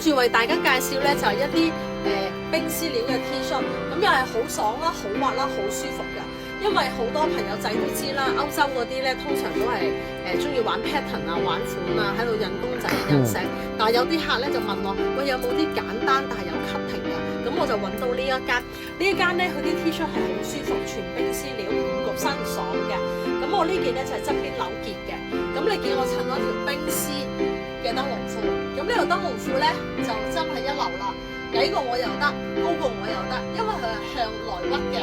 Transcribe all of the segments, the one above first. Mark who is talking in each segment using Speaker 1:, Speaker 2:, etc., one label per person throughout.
Speaker 1: 住為大家介紹咧就係一啲冰絲料嘅 T 恤，咁又係好爽啦、好滑啦、好舒服㗎。因為好多朋友仔都知啦，歐洲嗰啲咧通常都係中意玩 pattern 啊、玩款啊，喺度印公仔、印石。但係有啲客咧就問我，喂，有冇啲簡單但係有 cutting 㗎？咁我就揾到呢一間咧，佢啲 T 恤係好舒服，全冰絲料，五焗身爽嘅。咁我呢件咧就係側邊扭結嘅。咁你見我襯咗條冰絲嘅燈籠褲，咁呢條燈籠褲咧就真係一流啦，矮過我又得，高過我又得，因為佢係向來屈嘅。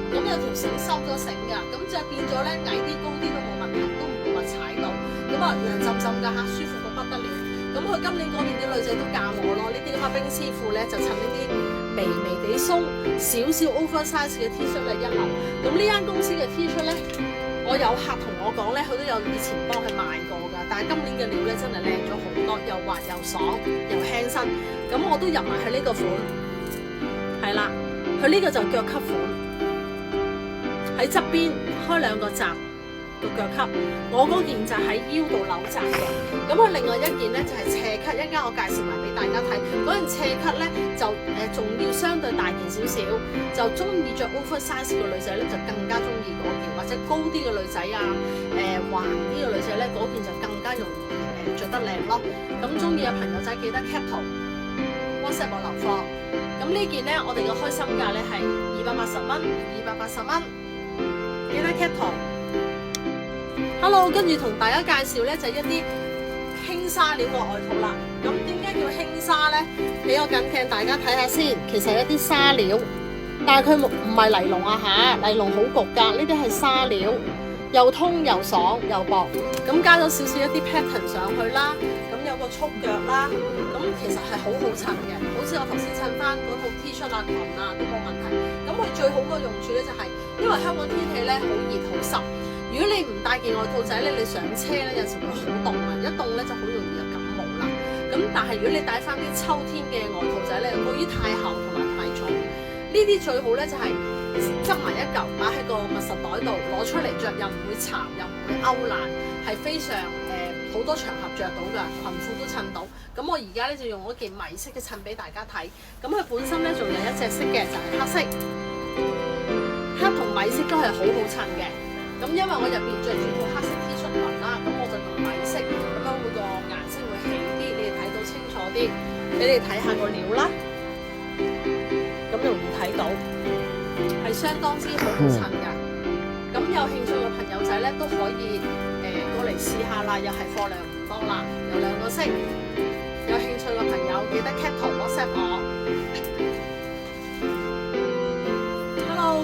Speaker 1: 咁有條繩收咗繩㗎，咁就變咗咧矮啲高啲都冇問題，都唔會話踩到。咁啊涼浸浸㗎嚇，舒服到不得了。咁佢今年嗰邊啲女仔都教我咯，呢啲咁嘅冰絲褲咧就襯呢啲微微地鬆少少 oversize 嘅 T 恤咧一流。咁呢間公司嘅 T 恤咧，我有客同我講咧，佢都有以前幫佢賣過㗎，但係今年嘅料咧真係靚咗好多，又滑又爽又輕身。咁我都入埋去呢個款，係啦，佢呢個就腳級款。喺側邊開兩個閘個腳級，我嗰件就喺腰度扭窄嘅。咁佢另外一件咧就係斜級，一陣間我介紹埋俾大家睇。嗰件斜級咧就仲要相對大件少少，就中意着 oversize 嘅女仔咧就更加中意嗰件，或者高啲嘅女仔啊，橫啲嘅女仔咧嗰件就更加容易着得靚咯。咁中意嘅朋友仔記得 cap 圖 WhatsApp 我留貨。咁呢件咧我哋嘅開心價咧係280蚊，280蚊。記得 cap 圖 ，Hello， 跟住同大家介紹咧就係一啲輕紗料嘅外套啦。咁點解叫輕紗咧？俾我近鏡大家睇下先。其實係一啲紗料，但係佢唔係尼龍啊嚇，尼龍好焗㗎。呢啲係紗料，又通又爽又薄。咁加咗少少一啲 pattern 上去啦。咁有個束腳啦。咁其實係好好襯嘅，好似我頭先襯翻嗰套 T 恤啊、裙啊都冇問題。咁佢最好個用處咧就係、因為香港天氣咧好熱好濕，如果你唔帶件外套仔咧，你上車咧有時會好凍啊，一凍咧就好容易有感冒啦。咁但係如果你帶翻啲秋天嘅外套仔咧，過於太厚同埋太重，呢啲最好咧就係執埋一嚿擺喺個密實袋度，攞出嚟着又唔會殘又唔會勾爛，係非常好多場合着到㗎，裙褲都襯到。咁我而家咧就用嗰件米色嘅襯俾大家睇。咁佢本身咧仲有一隻色嘅就係黑色。黑同米色都係好好襯嘅，咁因為我入邊着住套黑色 T 恤裙啦，咁我就用米色，咁樣會個顏色會起啲，你哋睇到清楚啲，俾你睇下個料啦，咁容易睇到，係相當之好好襯㗎。咁有興趣嘅朋友仔咧都可以過嚟試下啦，又係貨量唔多啦，有兩個色，有興趣嘅朋友記得 cap 圖 WhatsApp 我。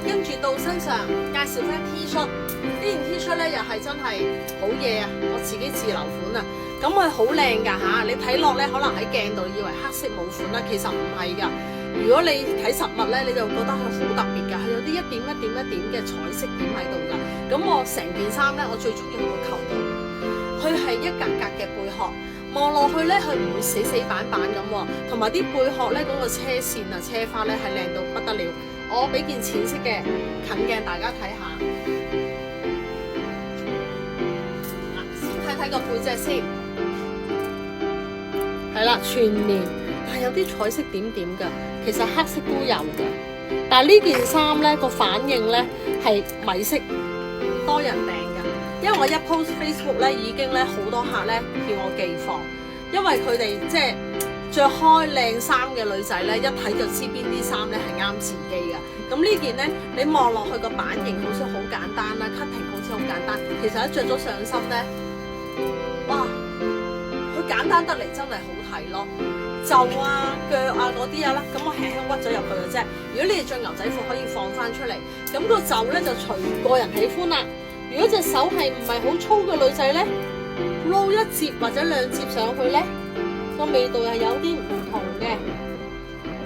Speaker 1: 跟住到身上介紹翻 T 恤，呢件 T 恤咧又係真係好嘢啊！我自己自留款啊，咁佢好靚㗎嚇，你睇落咧可能喺鏡度以為黑色冇款啦，其實唔係㗎。如果你睇實物咧，你就覺得佢好特別㗎，佢有啲一點嘅彩色點喺度㗎。咁我成件衫咧，我最中意佢個扣筒，佢係一格格嘅貝殼，望落去咧佢唔會死板板咁喎，同埋啲貝殼咧嗰個車線啊、車花咧係靚到不得了。我俾件淺色嘅近鏡大家睇下，先睇個背脊先，係啦，全面，但係有啲彩色點點㗎，其實黑色都有㗎。但係呢件衫咧個反應咧係米色多人訂㗎，因為我一 post Facebook 咧已經咧好多客咧叫我寄貨，因為佢哋即係着開靚衫嘅女仔咧，一睇就知邊啲衫咧係啱自己㗎。咁呢件咧，你望落去個版型好似好簡單啦 ，cutting 好似好簡單，其實一着咗上身咧，哇！佢簡單得嚟真係好睇咯，袖啊、腳啊嗰啲啊啦，咁我輕輕屈咗入去嘅啫。如果你哋着牛仔褲可以放翻出嚟，咁個袖咧就隨個人喜歡啦。如果隻手係唔係好粗嘅女仔咧，撈一摺或者兩摺上去咧，個味道係有啲唔同嘅，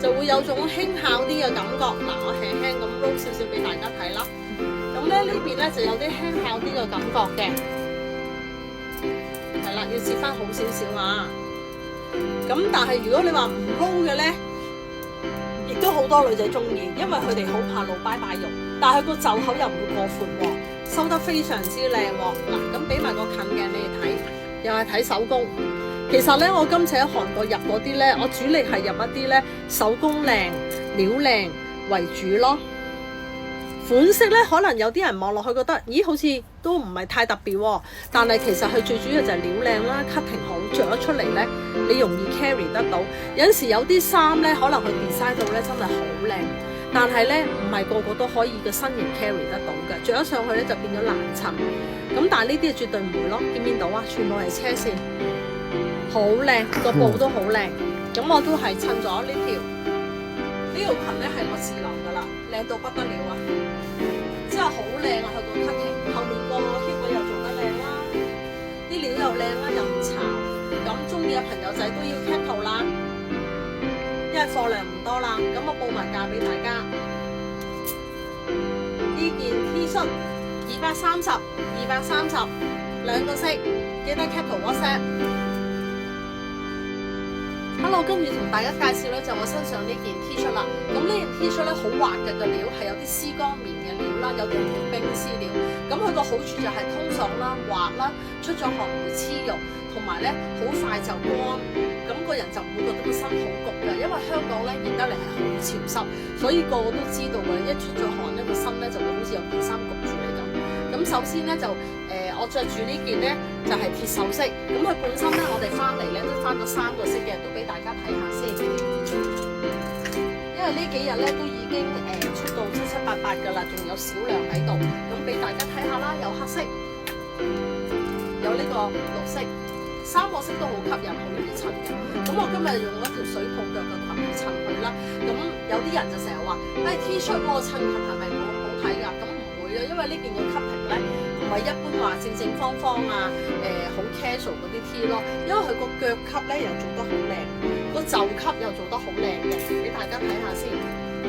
Speaker 1: 就會有種輕巧啲嘅感覺。嗱，我輕輕咁撈少少俾大家睇啦。咁咧呢邊咧就有啲輕巧啲嘅感覺嘅，係啦，要摺翻好少少啊。咁但係如果你話唔撈嘅咧，亦都好多女仔中意，因為佢哋好怕露拜拜肉，但係個袖口又唔會過闊喎，收得非常之靚喎。嗱，咁俾埋個近鏡你哋睇，又係睇手工。其實咧，我今次喺韓國入嗰啲咧，我主力係入一啲咧手工靚、料靚為主咯。款式咧，可能有啲人望落去覺得，咦，好似都唔係太特別喎。但係其實佢最主要就係料靚啦，cutting 好，着咗出嚟咧，你容易 carry 得到。有陣時有啲衫咧，可能佢 design 到咧真係好靚，但係咧唔係個個都可以個身形 carry 得到嘅，着咗上去咧就變咗難襯。咁但係呢啲絕對唔會咯，見唔見到啊？全部係車線，好靚，個布都好靚。咁我都係襯咗呢條裙咧，係我自留噶啦，靚到不得了啊！真係好靚啊！佢個 cutting 後面個 hip 位又做得靚啦，啲料又靚啦，又唔巢。咁中意嘅朋友仔都要 cap 圖啦，因為貨量唔多啦。咁我報埋價俾大家，呢件 T 恤230兩個色，記得 cap 圖 WhatsApp。Hello， 跟住同大家介紹咧，就我身上呢件 T 恤啦。咁呢件 T 恤咧好滑嘅料，係有啲絲光棉嘅料啦，有啲叫冰絲料。咁佢個好處就係通爽啦、滑啦，出咗汗唔會黐肉，同埋咧好快就乾。咁個人就唔會覺得個身好焗嘅，因為香港咧熱得嚟係好潮濕，所以個個都知道嘅。一出咗汗咧，個身咧就會好似有件衫焗住你咁。咁首先咧就我着住呢件咧就係鐵鏽色，咁佢本身咧我哋翻嚟咧都翻咗3個色嘅，都俾大家睇下先。因為呢幾日咧都已經出到7、7、8、8噶啦，仲有少量喺度，咁俾大家睇下啦。有黑色，有呢個綠色，3個色都好吸引，好容易襯嘅。咁我今日用一條水泡腳嘅裙去襯佢啦。咁有啲人就成日話，T 恤嗰個襯裙係咪冇咁好睇㗎？咁唔會啊，因為呢件嘅 cutting 咧。唔係一般話正正方方啊，好 casual 嗰啲 T 咯，因為佢個腳級咧又做得好靚，個袖級又做得好靚嘅，俾大家睇下先。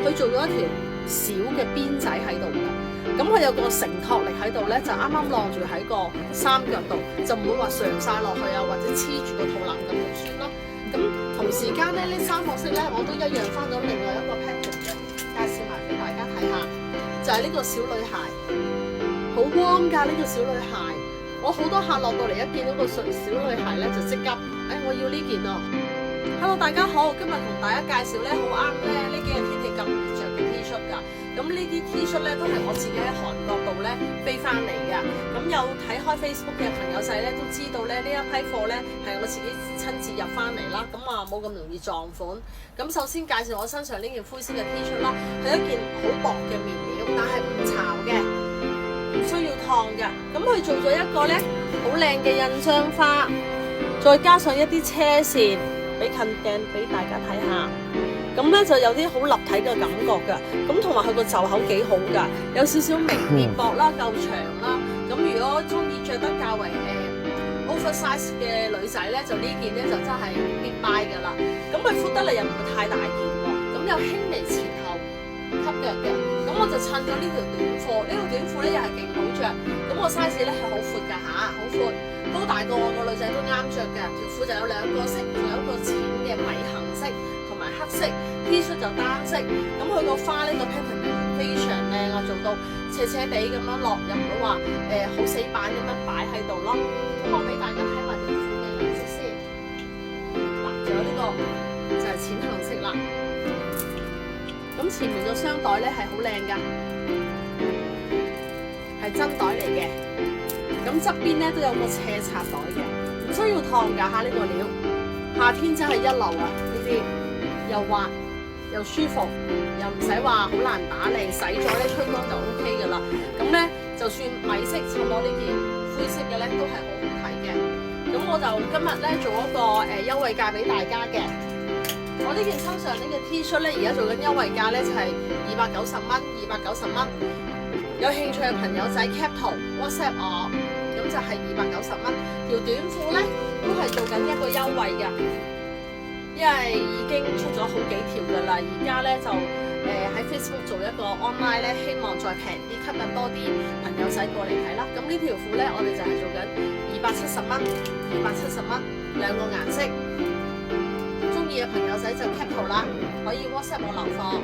Speaker 1: 佢做咗一條小嘅邊仔喺度㗎，咁佢有個承托力喺度咧，就啱啱晾住喺個衫腳度，就唔會話上晒落去啊，或者黐住個肚腩咁就算咯。咁同時間咧，呢3個色咧我都一樣翻咗另外一個 pattern 嘅，介紹埋俾大家睇下，就係呢個小女孩。好 warm 㗎呢個小女孩，我好多客落到嚟一見到個小女孩咧就即刻，我要呢件啊 ！Hello 大家好，今日同大家介紹咧好啱咧呢幾日天氣咁熱着嘅 T 恤㗎。咁呢啲 T 恤咧都係我自己喺韓國度咧飛翻嚟㗎。咁有睇開 Facebook 嘅朋友仔咧都知道咧呢一批貨咧係我自己親自入翻嚟啦。咁啊冇咁容易撞款。咁首先介紹我身上呢件灰色嘅 T 恤啦，係一件好薄嘅棉料，但係唔巢嘅。唔需要燙嘅，咁佢做咗一個咧好靚嘅印章花，再加上一啲車線，俾近鏡俾大家睇下，咁咧就有啲好立體嘅感覺㗎，咁同埋佢個袖口幾好㗎，有少少微邊薄啦，夠長啦，咁如果中意着得較為oversize 嘅女仔咧，就呢件咧就真係必 buy 㗎啦，咁佢闊得嚟又唔會太大件喎，咁有輕微前後吸腳嘅。咁我就襯咗呢條短褲，呢條短褲咧又係勁好着，咁個 size 咧係好闊㗎嚇，好闊，都大過我個女仔都啱着嘅。條褲就有2個色，仲有一個淺嘅米杏色同埋黑色 ，T 恤就單色。咁佢個花呢個 pattern 非常靚啊，做到斜斜地咁樣落，又唔會話好死板咁樣擺喺度咯。咁我俾大家睇埋條褲嘅顏色先，嗱，仲有呢個就係淺杏色啦。咁前面個箱袋咧係好靚㗎，係真袋嚟嘅。咁側邊咧都有個斜插袋嘅，唔需要燙㗎嚇呢個料。夏天真係一流啊！呢啲又滑又舒服，又唔使話好難打理，洗咗咧吹乾就 OK 㗎啦。咁咧就算米色襯我呢件灰色嘅咧都係好好睇嘅。咁我就今日咧做一個優惠價俾大家嘅。我呢件身上呢個 T 恤咧，而家做緊優惠價咧就係290蚊，290蚊。有興趣嘅朋友仔 cap 圖 WhatsApp 我，咁就係290蚊。條短褲咧都係做緊一個優惠嘅，因為已經出咗好幾條㗎啦。而家咧就喺 Facebook 做一個 online 咧，希望再平啲，吸引多啲朋友仔過嚟睇啦。咁呢條褲咧，我哋就係做緊270蚊，270蚊2個顏色。中意嘅朋友仔就 cap 圖啦，可以 WhatsApp 我留貨。